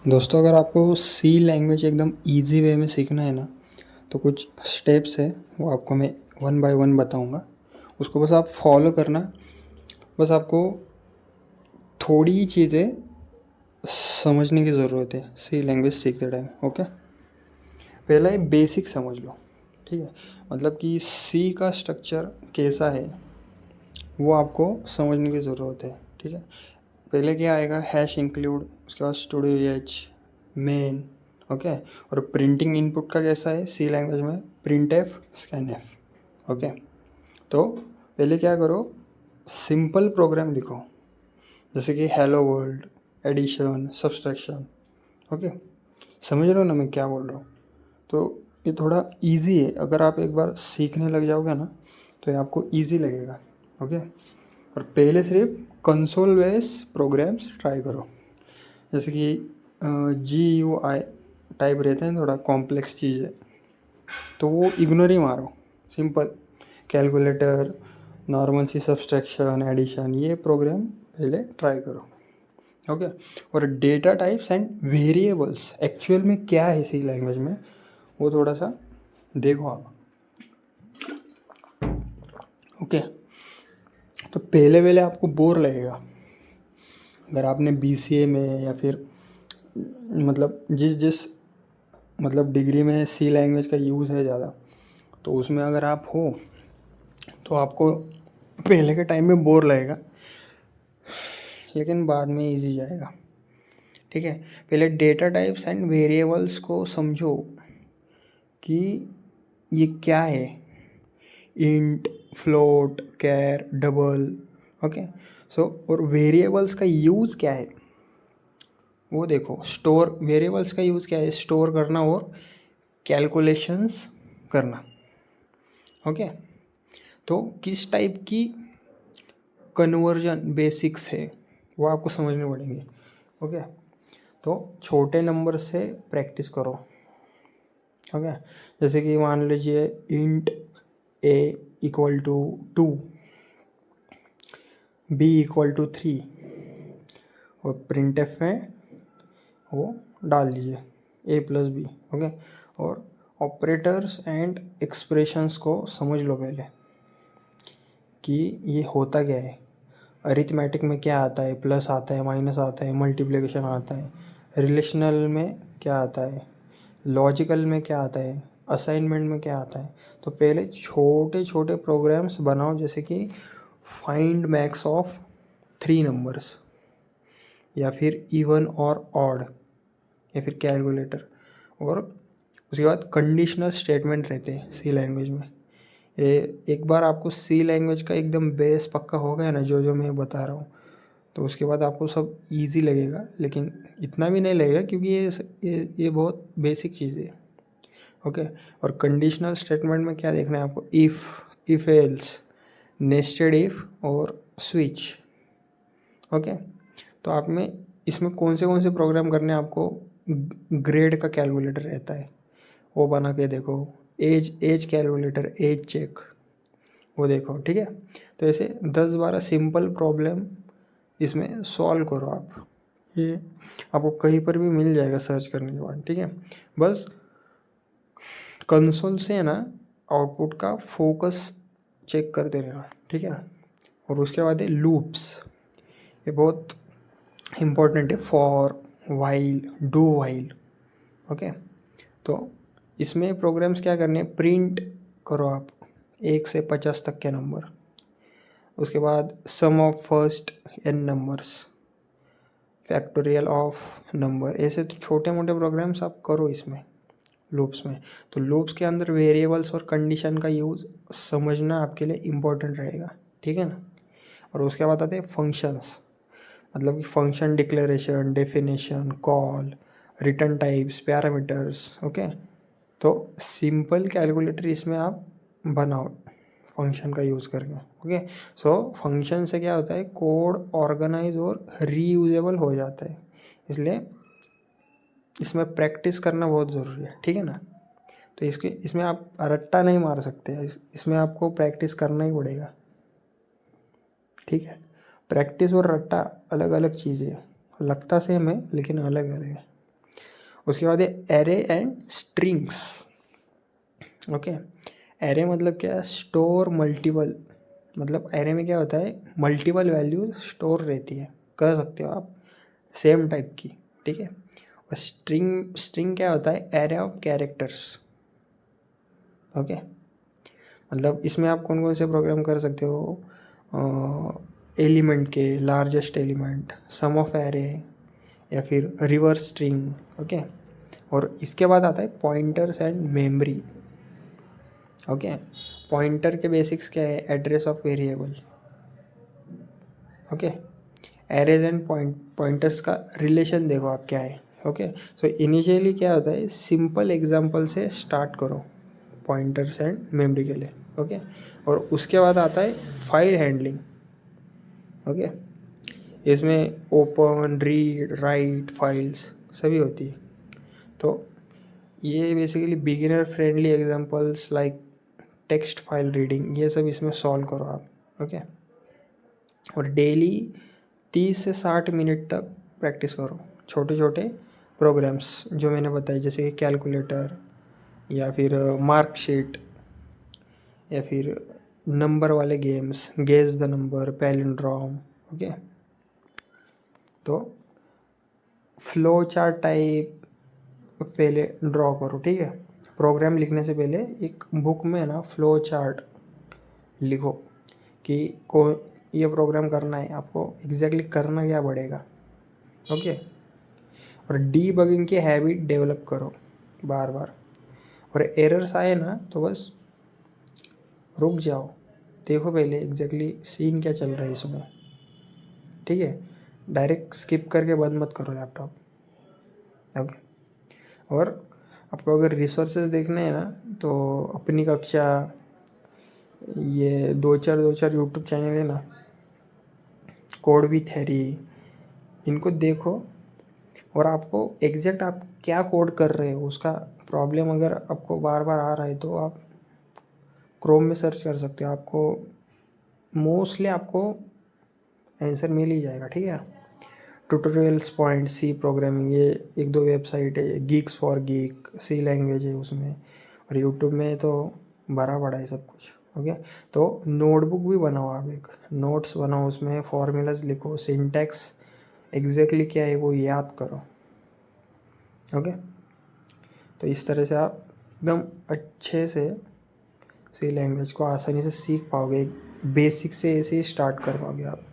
दोस्तों, अगर आपको सी लैंग्वेज एकदम इजी वे में सीखना है ना, तो कुछ स्टेप्स है वो आपको मैं वन बाय वन बताऊंगा। उसको बस आप फॉलो करना। बस आपको थोड़ी ही चीज़ें समझने की ज़रूरत है सी लैंग्वेज सीखते टाइम। ओके, पहला ये बेसिक समझ लो। ठीक है, मतलब कि सी का स्ट्रक्चर कैसा है वो आपको समझने की ज़रूरत है। ठीक है, पहले क्या आएगा, हैश इंक्लूड, उसके बाद स्टूडियो एच, मेन। ओके, और प्रिंटिंग इनपुट का कैसा है सी लैंग्वेज में, print f, scan f. Okay, तो पहले क्या करो, सिंपल प्रोग्राम लिखो, जैसे कि hello world, addition, subtraction. Okay, समझ रहे हो ना मैं क्या बोल रहा हूँ? तो ये थोड़ा इजी है, अगर आप एक बार सीखने लग जाओगे ना तो ये आपको इजी लगेगा। ओके, और पहले सिर्फ कंसोल बेस प्रोग्राम्स ट्राई करो, जैसे कि GUI टाइप रहते हैं, थोड़ा कॉम्प्लेक्स चीज़ है तो वो इग्नोर ही मारो। सिंपल कैलकुलेटर, नॉर्मल सी सब्सट्रैक्शन, एडिशन, ये प्रोग्राम पहले ट्राई करो। ओके, और data types and variables actual में क्या है सी लैंग्वेज में वो थोड़ा सा देखो आप। ओके, तो पहले पहले आपको बोर लगेगा। अगर आपने BCA में या फिर मतलब जिस जिस मतलब डिग्री में सी लैंग्वेज का यूज़ है ज़्यादा, तो उसमें अगर आप हो तो आपको पहले के टाइम में बोर लगेगा, लेकिन बाद में इजी जाएगा। ठीक है, पहले डेटा टाइप्स एंड वेरिएबल्स को समझो कि ये क्या है, इंट, फ्लोट, कैर, डबल। ओके, सो और वेरिएबल्स का यूज़ क्या है वो देखो। स्टोर, वेरिएबल्स का यूज़ क्या है, स्टोर करना और कैलकुलेशंस करना। ओके, तो किस टाइप की कन्वर्जन बेसिक्स है वो आपको समझने पड़ेंगे। ओके, तो छोटे नंबर से प्रैक्टिस करो। ओके, जैसे कि मान लीजिए int a equal to 2, b equal to 3, और प्रिंट एफ में वो डाल दीजिए a+b। ओके, और ऑपरेटर्स एंड एक्सप्रेशंस को समझ लो पहले कि ये होता क्या है। अरिथमेटिक में क्या आता है, प्लस आता है, माइनस आता है, मल्टीप्लिकेशन आता है, रिलेशनल में क्या आता है, लॉजिकल में क्या आता है, असाइनमेंट में क्या आता है। तो पहले छोटे छोटे प्रोग्राम्स बनाओ, जैसे कि फाइंड मैक्स ऑफ 3 नंबर्स, या फिर इवन और ऑड, या फिर कैलकुलेटर। और उसके बाद कंडीशनल स्टेटमेंट रहते हैं सी लैंग्वेज में। एक बार आपको सी लैंग्वेज का एकदम बेस पक्का हो गया ना, जो जो मैं बता रहा हूँ, तो उसके बाद आपको सब इजी लगेगा। लेकिन इतना भी नहीं लगेगा, क्योंकि ये बहुत बेसिक चीज़ है। ओके, और कंडीशनल स्टेटमेंट में क्या देखना है आपको, इफ़ एल्स, नेस्टेड इफ़ और स्विच। ओके, तो आप में इसमें कौन से प्रोग्राम करने हैं आपको, ग्रेड का कैलकुलेटर रहता है वो बना के देखो, एज कैलकुलेटर, एज चेक, वो देखो। ठीक है, तो ऐसे 10-12 सिंपल प्रॉब्लम इसमें सॉल्व करो आप। ये आपको कहीं पर भी मिल जाएगा सर्च करने के बाद। ठीक है, बस कंसोल से है ना आउटपुट का फोकस चेक करते रहना। ठीक है, और उसके बाद है लूप्स, ये बहुत इम्पोर्टेंट है, for, while, do while. Okay, तो इसमें प्रोग्राम्स क्या करने हैं, प्रिंट करो आप 1 से 50 तक के नंबर। उसके बाद sum of first n numbers, factorial of number. ऐसे तो छोटे मोटे प्रोग्राम्स आप करो इसमें लूप्स में। तो लूप्स के अंदर वेरिएबल्स और कंडीशन का यूज़ समझना आपके लिए इम्पोर्टेंट रहेगा। ठीक है ना। और उसके बाद आते हैं फंक्शंस, मतलब कि function declaration, definition, call, return types, parameters. Okay, तो सिंपल कैलकुलेटर इसमें आप बनाओ फंक्शन का यूज़ करके। ओके, सो फंक्शन से क्या होता है, कोड ऑर्गेनाइज और रीयूजेबल हो जाता है, इसलिए इसमें प्रैक्टिस करना बहुत ज़रूरी है। ठीक है ना। तो इसमें आप रट्टा नहीं मार सकते, इसमें आपको प्रैक्टिस करना ही पड़ेगा। ठीक है, प्रैक्टिस और रट्टा अलग अलग चीज़ें, लगता सेम है लेकिन अलग अलग है। उसके बाद है array and strings. Okay, array मतलब क्या है, स्टोर मल्टीपल, मतलब एरे में क्या होता है, मल्टीपल वैल्यूज स्टोर रहती है, कर सकते हो आप सेम टाइप की, ठीक है। और स्ट्रिंग क्या होता है, एरे ऑफ कैरेक्टर्स। ओके, मतलब इसमें आप कौन कौन से प्रोग्राम कर सकते हो, एलिमेंट के, largest element, sum of array, या फिर रिवर्स स्ट्रिंग। ओके, और इसके बाद आता है pointers and memory. Okay, pointer के बेसिक्स क्या है, address of variable. Okay, arrays and pointers का रिलेशन देखो आप क्या है। ओके, सो इनिशियली क्या होता है, सिंपल एग्जांपल से स्टार्ट करो पॉइंटर्स एंड मेमोरी के लिए। ओके, और उसके बाद आता है फाइल हैंडलिंग। ओके, इसमें ओपन, रीड, राइट फाइल्स सभी होती है। तो ये basically beginner friendly examples like text file reading, ये सब इसमें सॉल्व करो आप। ओके, और डेली 30 से 60 मिनट तक प्रैक्टिस करो छोटे छोटे प्रोग्राम्स जो मैंने बताए, जैसे कि कैलकुलेटर, या फिर मार्कशीट, या फिर नंबर वाले games, guess the number, palindrome. Okay, तो फ्लो चार्ट टाइप पहले ड्रॉ करो, ठीक है। प्रोग्राम लिखने से पहले एक बुक में ना फ्लो चार्ट लिखो कि को ये प्रोग्राम करना है आपको, एग्जैक्टली करना क्या पड़ेगा। ओके, और डीबगिंग की हैबिट डेवलप करो बार बार। और एरर्स आए ना तो बस रुक जाओ, देखो पहले एग्जैक्टली सीन क्या चल रहा है इसमें, ठीक है। डायरेक्ट स्किप करके बंद मत करो लैपटॉप। ओके, और आपको अगर रिसोर्सेज देखने हैं ना तो अपनी कक्षा, ये दो चार यूट्यूब चैनल है ना, कोड भी थेरी, इनको देखो। और आपको एग्जैक्ट आप क्या कोड कर रहे हो उसका प्रॉब्लम अगर आपको बार बार आ रहा है तो आप क्रोम में सर्च कर सकते हो, आपको मोस्टली आपको आंसर मिल ही जाएगा, ठीक है। ट्यूटोरियल्स पॉइंट, सी प्रोग्रामिंग, ये एक दो वेबसाइट है, geeks for geek, C language है उसमें, और यूट्यूब में तो भरा पड़ा है सब कुछ। ओके, तो नोटबुक भी बनाओ आप, एक नोट्स बनाओ, उसमें फॉर्मूलाज लिखो, सिंटैक्स एग्जैक्टली क्या है वो याद करो। ओके, तो इस तरह से आप एकदम अच्छे से सी लैंग्वेज को आसानी से सीख पाओगे, बेसिक से ऐसे ही स्टार्ट कर पाओगे आप।